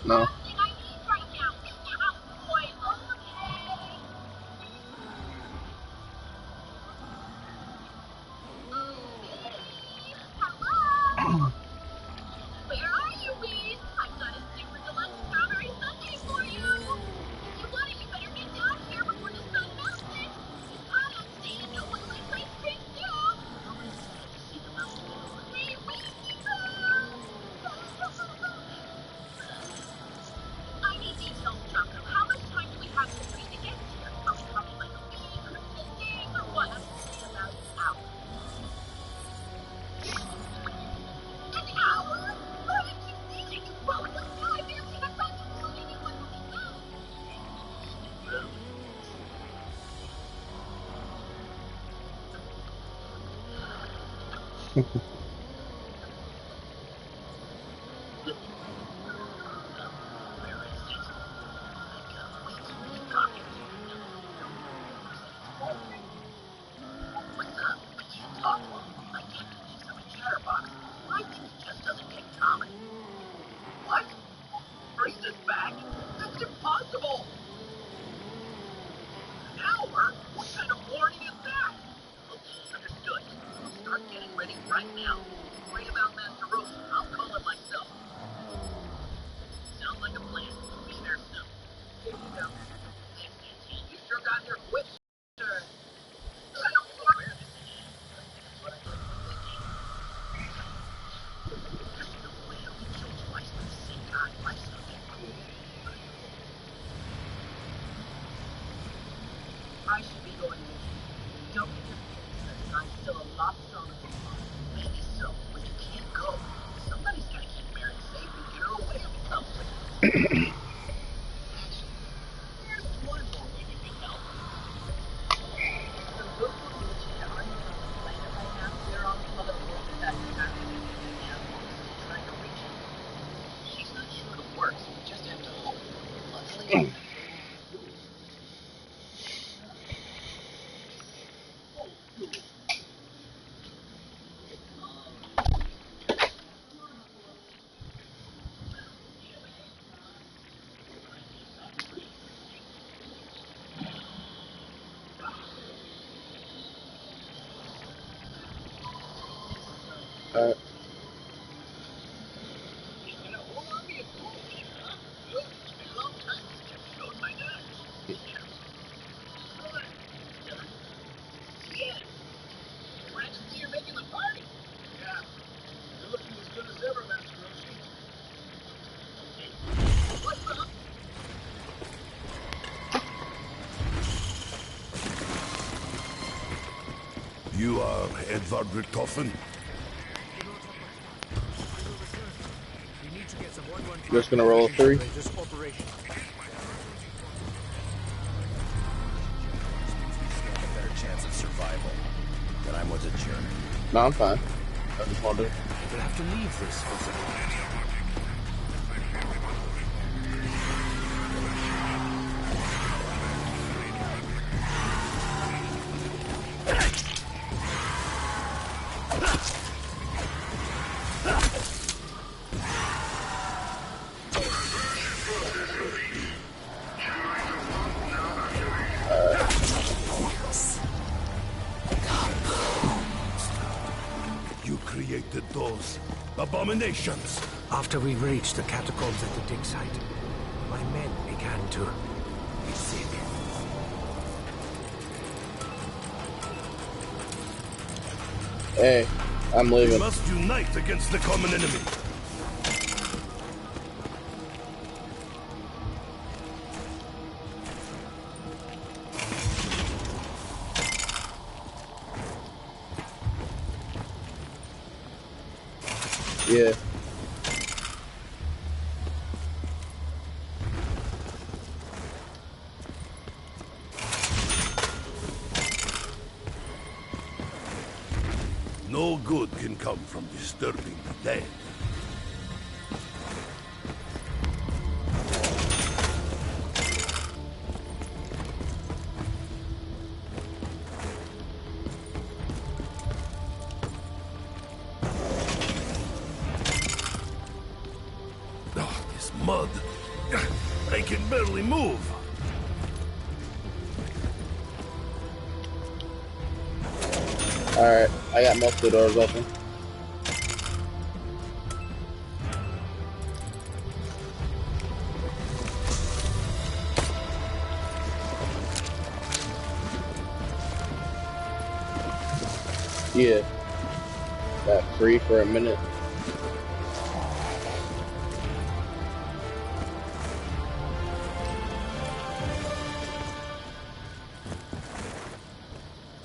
No. Alright. You are Edvard Richtofen? Just gonna roll a 3. No, I'm fine. I just wanted to... We'll have to leave this for some time. Those abominations. After we reached the catacombs at the dig site, my men began to be sick. Hey, I'm leaving. We must unite against the common enemy. Yeah. No good can come from disturbing the dead. Mud. can barely move. Alright, I got most of the doors open. Yeah. Got free for a minute.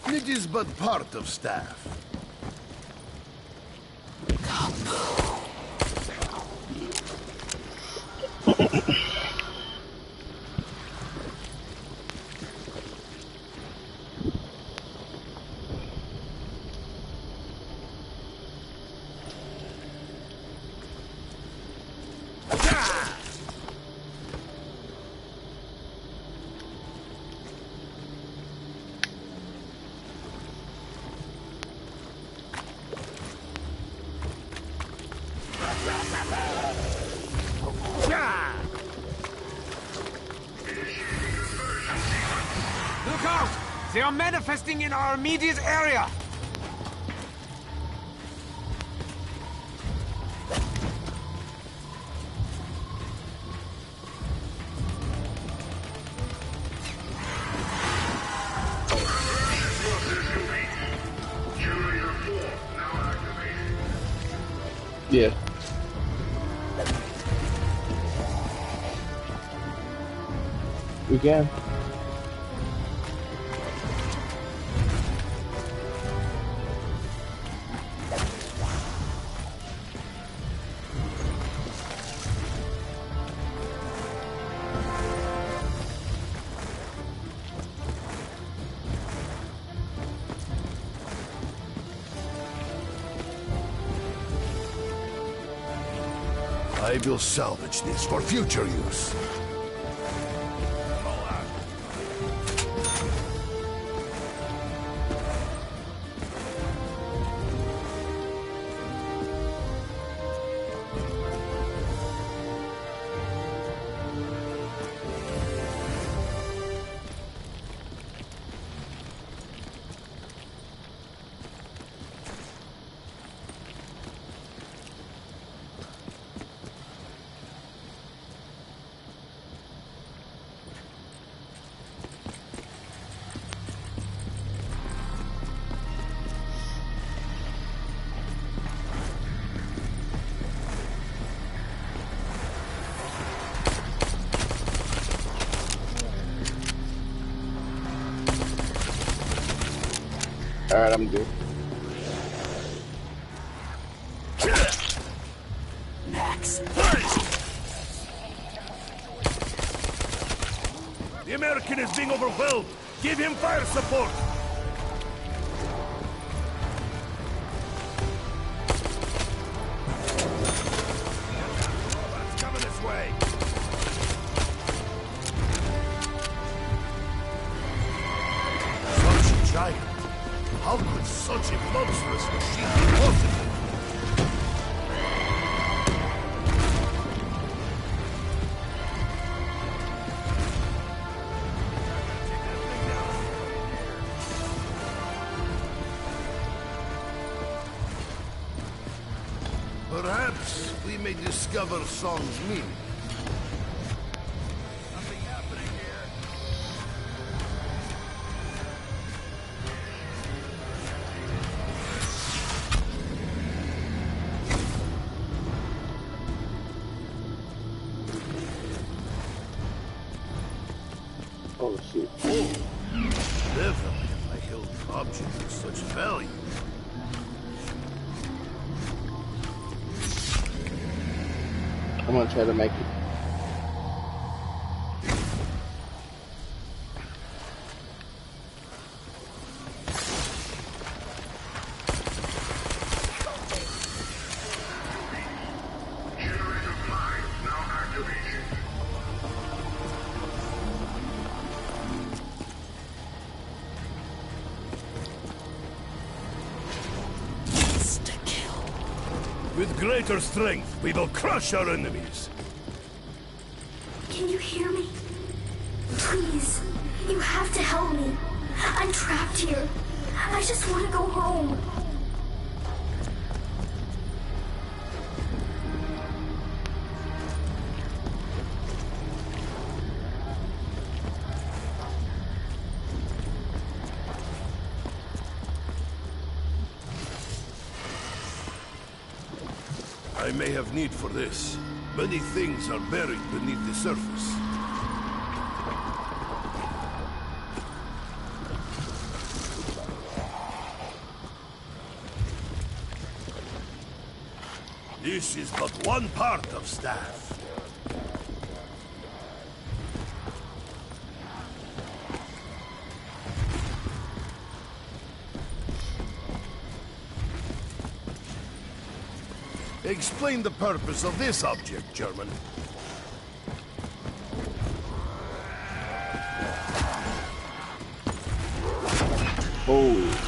It is but part of staff. Look out! They are manifesting in our immediate area! Yeah. We can. I will salvage this for future use. Alright, I'm good. The American is being overwhelmed. Give him fire support. That's coming this way. Such a giant. How could such a monstrous machine be possible? Perhaps we may discover Song's meaning. Nothing happening here. Oh shit. Oh, never have I held objects of such value. I'm gonna try to make it. With greater strength, we will crush our enemies. Can you hear me? Please, you have to help me. I'm trapped here. I just want to go home. I may have need for this. Many things are buried beneath the surface. This is but one part of staff. Explain the purpose of this object, German. Oh.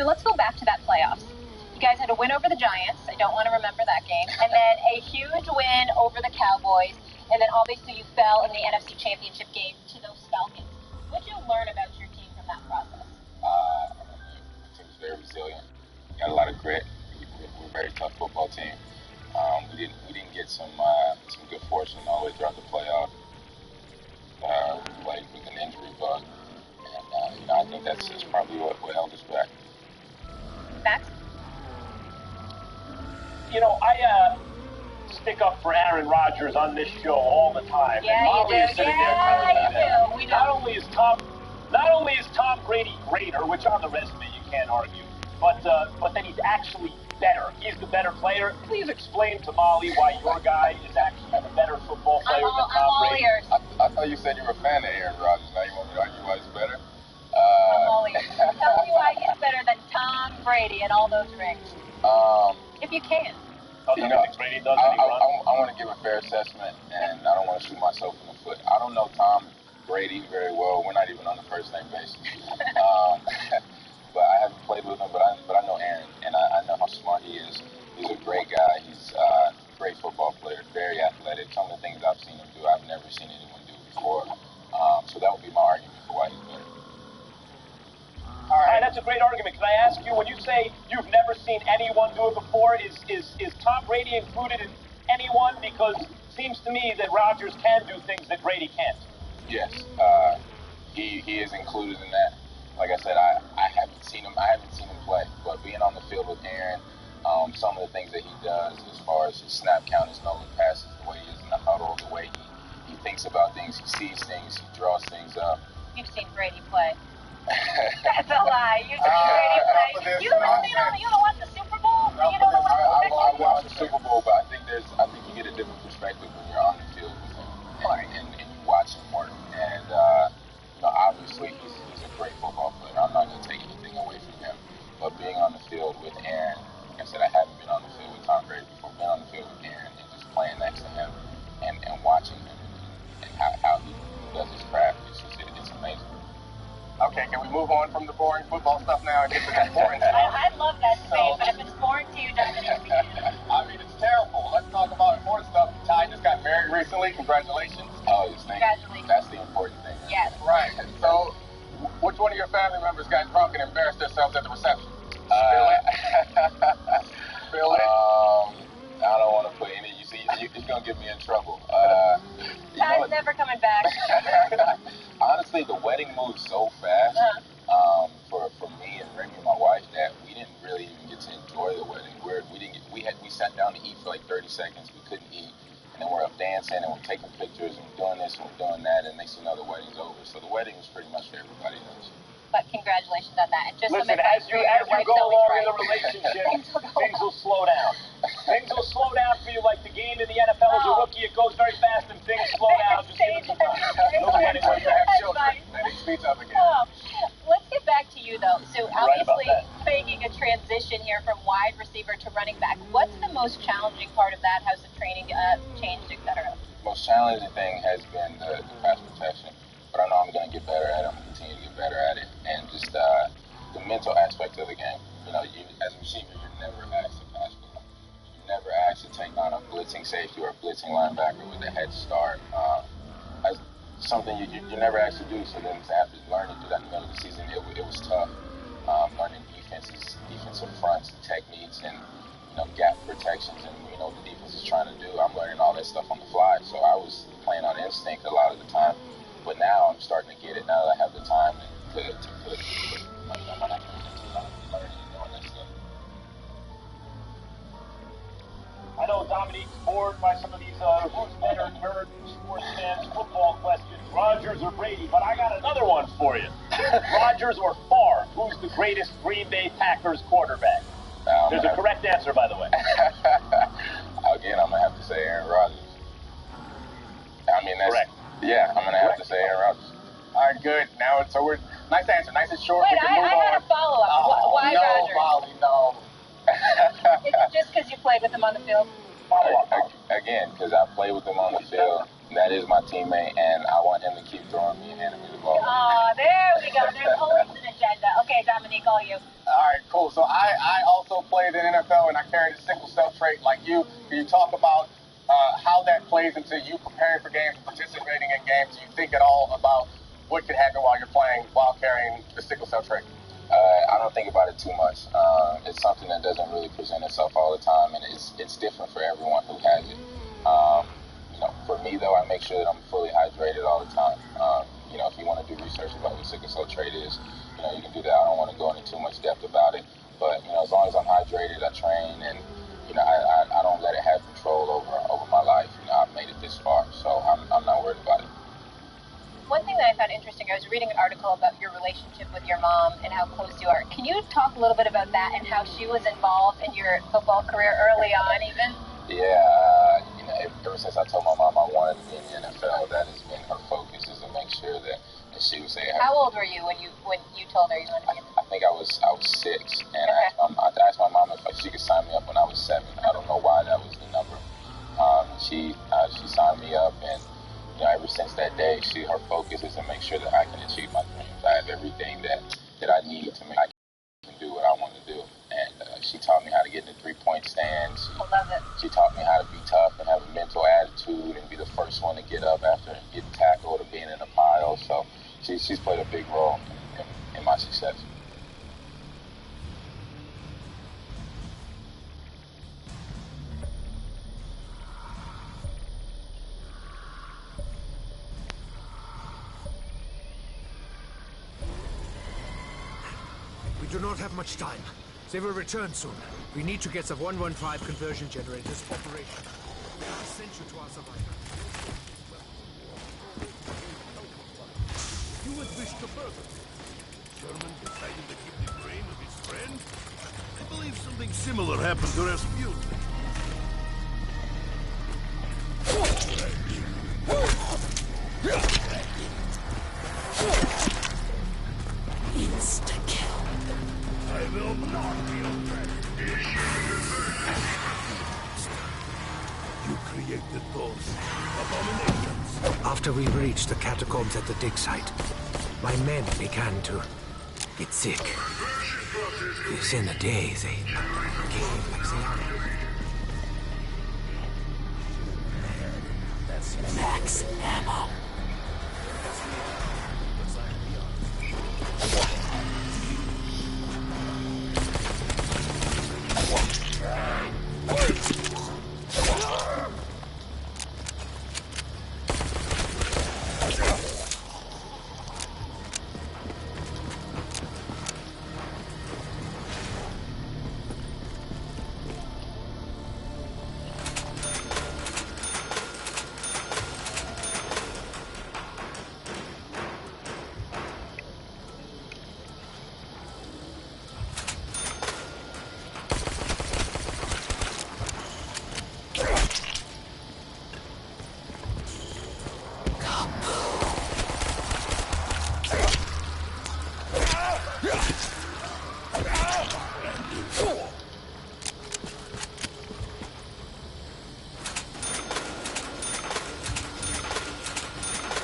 So let's go back to that playoffs. You guys had a win over the Giants. I don't want to remember that game. And then a huge win over the Cowboys. And then obviously you fell in the NFC Championship game to those Falcons. What did you learn about your team from that process? The team was very resilient. Got a lot of grit. We're a very tough football team. We didn't get some good fortune all the way throughout the playoff. We played with an injury bug, and I think that's probably what held us back. Max? I stick up for Aaron Rodgers on this show all the time. Yeah, and Molly you do. is sitting there telling me that We know. not only is Tom Brady greater, which on the resume you can't argue, but then he's actually better. He's the better player. Please explain to Molly why your guy is actually a better football player than Tom Brady. I'm all ears. I thought you said you were a fan of Aaron Rodgers. Now you want me to argue why he's better? I'm all ears. Tell me why he's better than Tom Brady and all those rings. If you can. Brady does when he runs. I want to give a fair assessment, and I don't want to shoot myself in the foot. I don't know Tom Brady very well. We're not even on the first name basis. But I haven't played with him, but I know Aaron, and I know how smart he is. He's a great guy. He's a great football player, very athletic. Some of the things I've seen him do, I've never seen anyone do before. So that would be my argument for why he's better. All right, that's a great argument. Can I ask you, when you say you've never seen anyone do it before, is Tom Brady included in anyone? Because it seems to me that Rodgers can do things that Brady can't. Yes, he is included in that. Like I said, I haven't seen him play, but being on the field with Aaron, some of the things that he does as far as his snap count, his no look passes, the way he is in the huddle, the way he thinks about things, he sees things, he draws things up. You've seen Brady play. That's a lie. You've seen Brady play. You don't watch the Super Bowl? You don't know I watched the Super Bowl, but I think you get a different perspective when you're on the field with him and you watch him work. And obviously he's a great football player. I'm not going to take anything away from him. But being on the field with Aaron, like I said, I haven't been on the field with Tom Brady before. Being on the field with Aaron and just playing next to him and watching him and how he does his craft, it's amazing. Okay, can we move on from the boring football stuff now and get to the boring stuff? I love that debate, but if it's boring to you, doesn't it be? I mean, it's terrible. Let's talk about important stuff. Ty just got married recently. Congratulations. Oh, yes, thank you. Congratulations. That's the important thing. Yes. Right. So, which one of your family members got drunk and embarrassed themselves at the reception? Spill it. I don't want to put any. You see, it's gonna get me in trouble. Ty's never coming back. Honestly, the wedding moved so fast for me and Remy, my wife, that we didn't really even get to enjoy the wedding. We sat down to eat for like 30 seconds. We couldn't eat, and then we're up dancing and we're taking pictures and we're doing this and we're doing that, and next thing you know, the wedding's over. So the wedding was pretty much for everybody else. But congratulations on that. And just Listen, some as advice you for your go wife's along always in the right. relationship, things will slow down. Things will slow down for you like the game in the NFL as a rookie. It goes very fast and things slow down. Just give it some time. No wedding when you have children. Then it speeds up again. Let's get back to you, though. So right about obviously that. making a transition here from wide receiver to running back. What's the most challenging part of that? How's the training changed, et cetera? Most challenging thing has been the pass protection, but I know I'm going to get better at it. I'm going to continue to get better at it, and just the mental aspect of the game. As a receiver, you're never asked to pass block. You're never asked to take on a blitzing safety or a blitzing linebacker with a head start. As something you're never asked to do. So then to have to learn to do that in the middle of the season, it was tough. Learning defensive fronts, techniques, and gap protections, and what the defense is trying to do. I'm learning all that stuff on the fly. So I was playing on instinct a lot of the time, but now I'm starting to get it. Now that I have the time to put my effort into learning and doing that stuff. I know Dominique's bored by some of these who's better nerd sports fans football questions, Rodgers or Brady, but I got another one for you. Rodgers or Favre, who's the greatest Green Bay Packers quarterback? There's a correct answer, by the way. Again, I'm going to have to say Aaron Rodgers. I mean, that's Correct. Yeah, I'm going to have to say Aaron Rodgers. All right, good. Now we're nice answer, nice and short. Wait, we can move I on. had a follow-up. Why no, Rodgers? Molly, no. It's just because you played with him on the field? Again, because I play with him on the field. That is my teammate, and I want him to keep throwing me and handing me the ball. Oh, there we go. There's always an agenda. Okay. Okay, Dominique, all you. All right, cool. So I also played in NFL, and I carried a sickle cell trait like you. Can you talk about how that plays into you preparing for games and participating in games? Do you think at all about what could happen while you're playing while carrying the sickle cell trait? I don't think about it too much. It's something that doesn't really present itself all the time, and it's different for everyone who has it. For me, though, I make sure that I'm fully hydrated all the time. If you want to do research about what sickle cell trait is, you can do that. I don't want to go into too much depth about it, but as long as I'm hydrated, I train, and I don't let it have control over my life. I've made it this far, so I'm not worried about it. One thing that I found interesting, I was reading an article about your relationship with your mom and how close you are. Can you talk a little bit about that and how she was involved in your football career early on even? Yeah, ever since I told my mom I wanted to be in the NFL, that has been her focus, is to make sure that she was there. How old were you when you told her you wanted to be in the NFL? I think I was 6, and I asked my mom if she could sign me up when I was 7. I don't know why that was the number. She signed me up, and ever since that day, her focus is to make sure that I can achieve my dreams. I have everything that I need to make I can do what I want to do. And she taught me how to get in the three-point stand. I love it. She taught me how to be tough and have a mental attitude and be the first one to get up after getting tackled or being in a pile. So she's played a big role in my success. We do not have much time. They will return soon. We need to get the 115 conversion generators operational. They are essential to our survival. You would wish to further. Sherman decided to keep the brain of his friend. I believe something similar happened to Rasputin. Insta-kill. I will not be afraid. You created those abominations. After we reached the catacombs at the dig site, my men began to get sick. Within a day, they became like the others. That's max ammo.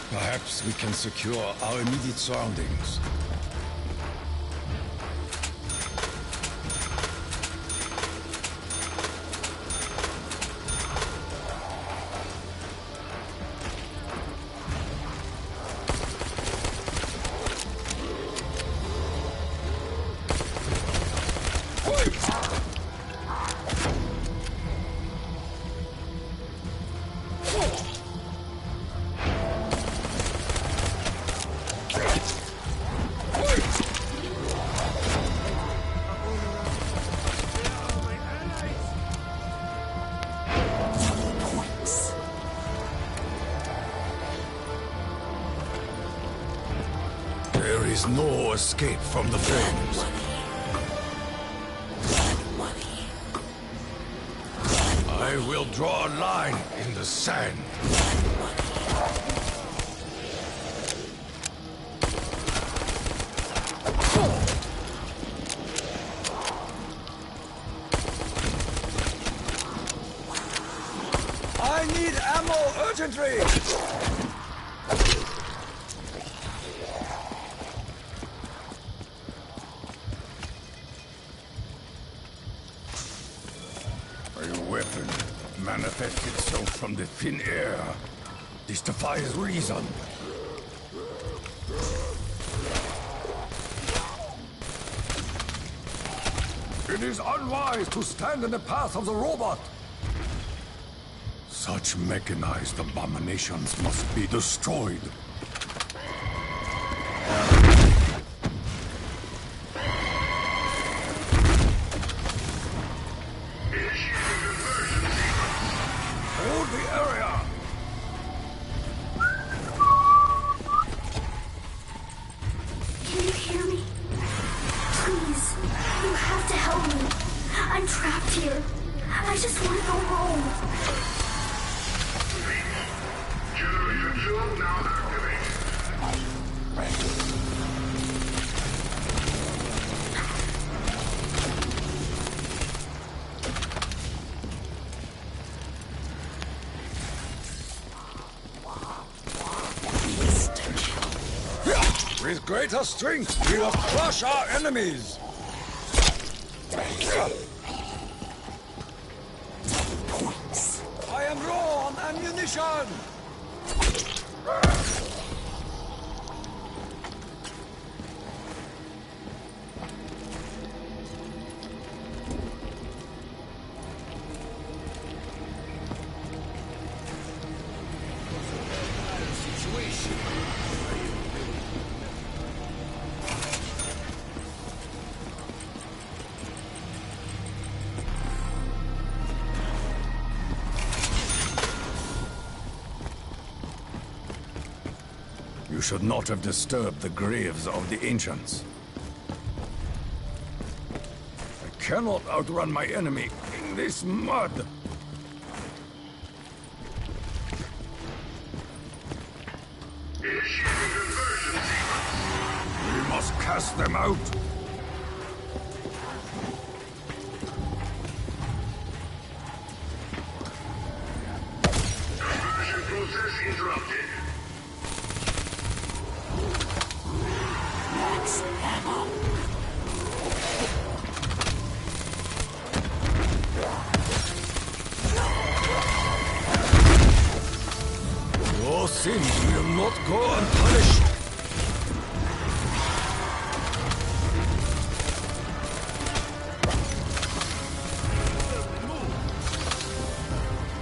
Perhaps we can secure our immediate surroundings. There is no escape from the flames. I will draw a line in the sand. I need ammo urgently! manifest itself from the thin air. This defies reason. It is unwise to stand in the path of the robot. Such mechanized abominations must be destroyed. Hold the area! Can you hear me? Please, you have to help me. I'm trapped here. I just want to go home. Generator 2 now activated. With greater strength, we will crush our enemies! I am low on ammunition! You should not have disturbed the graves of the ancients. I cannot outrun my enemy in this mud. We must cast them out. Conversion process interrupted. Max ammo. Your sins will not go unpunished.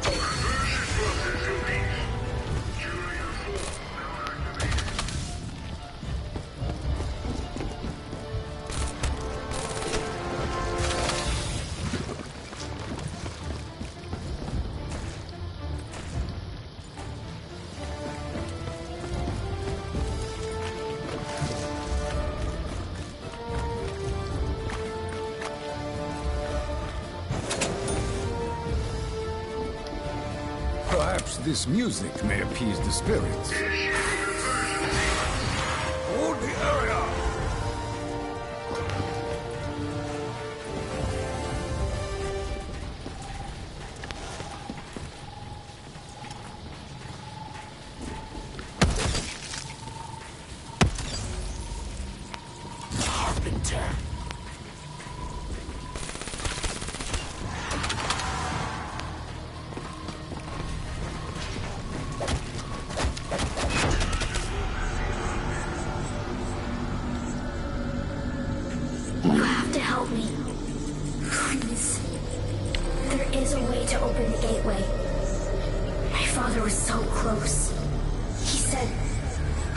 Conversion process complete. Generator 4 now activated. Perhaps this music may appease the spirits. Hold the area! Carpenter. You have to help me. Please. There is a way to open the gateway. My father was so close. He said